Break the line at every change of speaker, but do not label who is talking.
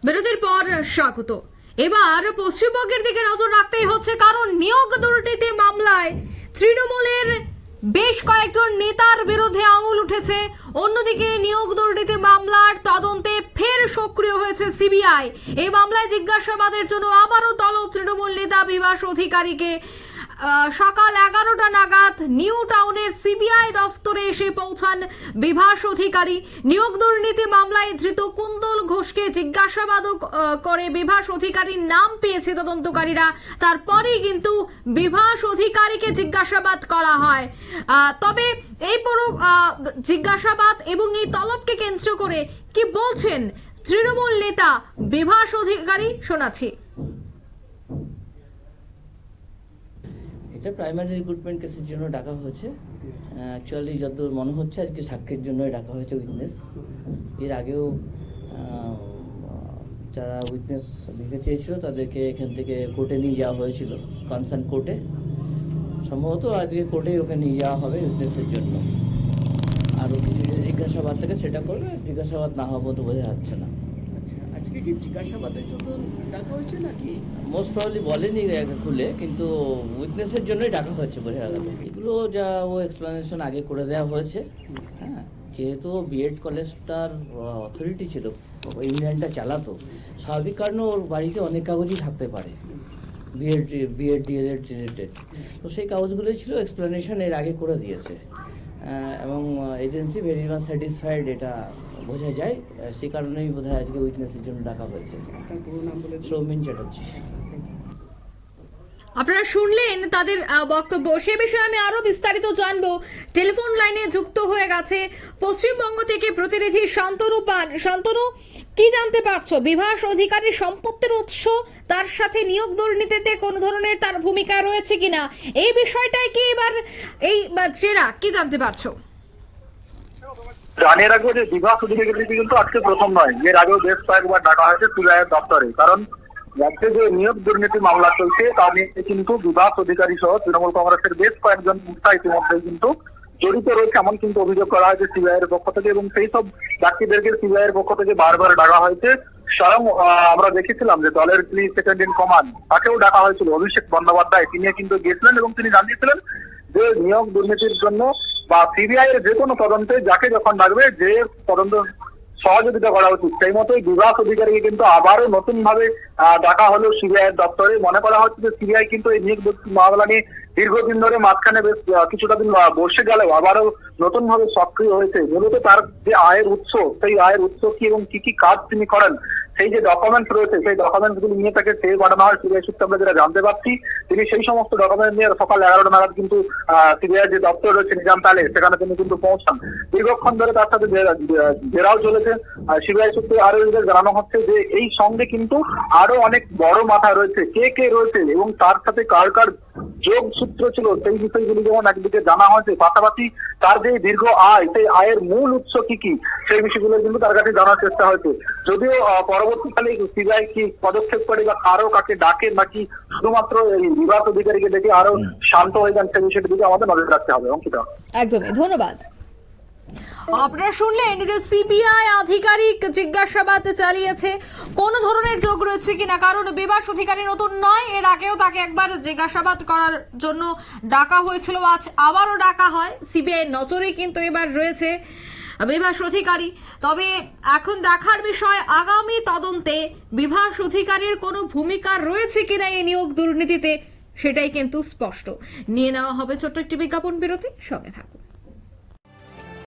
বিরতির পর স্বাগত। এবার পশ্চিমবঙ্গের দিকে নজর রাখতেই হচ্ছে, কারণ নিয়োগ দুর্নীতি মামলায় তৃণমূলের বেশ কয়েকজন নেতার বিরুদ্ধে আঙুল উঠেছে। অন্যদিকে নিয়োগ দুর্নীতি মামলার তদন্তে ফের সক্রিয় হয়েছে সিবিআই। এই মামলায় জিজ্ঞাসাবাদের জন্য আবারও তলব তৃণমূল নেতা বিভাস অধিকারীকে। সকাল 11টা নাগাদ নিউ টাউনের সিবিআই দফতরে এসে পৌঁছান বিভাস অধিকারী। নিয়োগ দুর্নীতি মামলায় ধৃত কুন্দল ঘোষকে জিজ্ঞাসাবাদ করে বিভাস অধিকারীর নাম পেয়েছে তদন্তকারীরা। তারপরেই কিন্তু বিভাস অধিকারীকে জিজ্ঞাসাবাদ করা হয়। তবে এই পুরো জিজ্ঞাসাবাদ এবং এই তলবকে কেন্দ্র করে কি বলছেন তৃণমূল নেতা বিভাস অধিকারী, শোনাচ্ছি।
এটা প্রাইমারি রিক্রুটমেন্ট কেসের জন্য ডাকা হয়েছে। অ্যাকচুয়ালি যত মনে হচ্ছে আজকে সাক্ষীর জন্যই ডাকা হয়েছে উইটনেস। এর আগেও যারা উইটনেস দিতে চেয়েছিল তাদেরকে এখান থেকে কোর্টে নিয়ে যাওয়া হয়েছিল, কনসার্ন কোর্টে। সম্ভবত আজকে কোর্টেই ওকে নিয়ে যাওয়া হবে উইটনেসের জন্য। আরও কিছু যদি জিজ্ঞাসাবাদ থাকে সেটা করবে, জিজ্ঞাসাবাদ না হওয়া পর্যন্ত বোঝা যাচ্ছে না।
আজকে কি জিজ্ঞাসাবাদের জন্য ডাকা হয়েছে নাকি?
মোস্ট প্রবাবলি বলেনি খুলে, কিন্তু উইটনেসের জন্যই ডাকা হয়েছে বোঝা গেল। এগুলো যা ও এক্সপ্লানেশন আগে করে দেওয়া হয়েছে। হ্যাঁ, যেহেতু বিএড কলেজটার অথরিটি ছিল, ইউনিয়নটা চালাতো, স্বাভাবিক কারণে ওর বাড়িতে অনেক কাগজই থাকতে পারে বিএড ডিএলএড রিলেটেড। তো সেই কাগজগুলোই ছিল, এক্সপ্লানেশন এর আগে করে দিয়েছে এবং এজেন্সি ভেরি মাচ স্যাটিসফাইড, এটা বোঝা যায়। সেই কারণেই বোধহয় আজকে উইটনেসের জন্য ডাকা হয়েছে। সৌমিন চ্যাটার্জি।
আপনারা শুনলেন তাদের বক্তব্য। সে বিষয়ে আমি আরো বিস্তারিত জানবো। টেলিফোন লাইনে যুক্ত হয়ে গেছে পশ্চিমবঙ্গ থেকে প্রতিনিধি শান্তনু পান। শান্তনু, কি জানতে পারছো? বিভাস অধিকারী সম্পত্তির উৎস, তার সাথে নিয়োগ দুর্নীতিতে কোন ধরনের তার ভূমিকা রয়েছে কিনা, এই বিষয়টাই কি এবার এই জেরা, কি জানতে পারছো?
জানিয়ে রাখবো যে বিভাস অধিকারী কিন্তু আজকে প্রথম নয়, এর আগেও বেশ কয়েকবার ডাকা হয়েছে সিবিআই দপ্তরে। কারণ রাজ্যে যে নিয়োগ দুর্নীতি মামলা চলছে তা নিয়ে কিন্তু বিভাস অধিকারী সহ তৃণমূল কংগ্রেসের বেশ কয়েকজন নেতা ইতিমধ্যে কিন্তু জড়িত রয়েছে, এমন কিন্তু অভিযোগ করা হয়েছে সিবিআই এর পক্ষ থেকে। এবং সেই সব ব্যক্তিদেরকে সিবিআই এর পক্ষ থেকে বারবার ডাকা হয়েছে। স্বয়ং আমরা দেখেছিলাম যে দলের যিনি সেকেন্ড ইন কমান্ড, তাকেও ডাকা হয়েছিল, অভিষেক বন্দ্যোপাধ্যায়। তিনি কিন্তু গিয়েছিলেন এবং তিনি জানিয়েছিলেন যে নিয়োগ দুর্নীতির জন্য বা সিবিআই এর যে কোনো তদন্তে যাকে যখন ডাকবে, যে তদন্ত সহযোগিতা করা উচিত, সেই মতোই বিভাস অধিকারীকে কিন্তু আবারও নতুন ভাবে ডাকা হলো সিবিআই এর দপ্তরে। মনে করা হচ্ছে যে সিবিআই কিন্তু এই নিয়োগ মামলা নিয়ে দীর্ঘদিন ধরে মাঝখানে বেশ কিছুটা দিন বসে গেলেও আবারও নতুন ভাবে সক্রিয় হয়েছে। মূলত তার যে আয়ের উৎস, সেই আয়ের উৎস কি এবং কি কি কাজ তিনি করেন, সেই যে ডকুমেন্টস রয়েছে, সেই ডকুমেন্টস গুলি নিয়ে তাকে চেয়ে পাঠানো হয় সিবিআই সূত্রে আমরা যেটা জানতে পারছি। তিনি সেই সমস্ত ডকুমেন্ট নিয়ে সকাল 11টা নাগাদ কিন্তু সিবিআই যে দপ্তর রয়েছে নিজাম প্যালেস, সেখানে তিনি কিন্তু পৌঁছান। দীর্ঘক্ষণ ধরে তার সাথে জেরাও চলেছে সিবিআই সূত্রে। আরো জানানো হচ্ছে যে এই সঙ্গে কিন্তু আরো অনেক বড় মাথা রয়েছে, কে কে রয়েছে এবং তার সাথে কার কার যোগ সূত্র ছিল, সেই বিষয়গুলি যেমন একদিকে জানা হয়েছে, পাশাপাশি তার যে দীর্ঘ আয়, সেই আয়ের মূল উৎস কি কি, সেই বিষয়গুলো কিন্তু তার কাছে জানার চেষ্টা হয়েছে। যদিও পরবর্তীকালে সিবিআই কি পদক্ষেপ করে বা কারো কাকে ডাকে নাকি শুধুমাত্র এই বিভাস অধিকারীকে ডেকে আরো শান্ত হয়ে যান, সেই বিষয়টির দিকে আমাদের নজর রাখতে হবে। অঙ্কিতা,
একদমই ধন্যবাদ। আপনারা শুনলেন যে সিবিআই আধিকারিক জিজ্ঞাসাবাদ চালিয়েছে কোন ধরনের যোগ রয়েছে কিনা। কারণ বিভাস অধিকারী নতুন নয়, এর আগেও তাকে একবার জিজ্ঞাসাবাদ করার জন্য ডাকা হয়েছিল, আজ আবারও ডাকা হয়। সিবিআই নজরে কিন্তু এবার রয়েছে বিভাস অধিকারী। তবে এখন দেখার বিষয় আগামী তদন্তে বিভাস অধিকারীর কোনো ভূমিকা রয়েছে কিনা এই নিয়োগ দুর্নীতিতে, সেটাই কিন্তু স্পষ্ট। নিয়ে নেওয়া হবে ছোট্ট একটি বিজ্ঞাপন বিরতি, সঙ্গে থাকুন।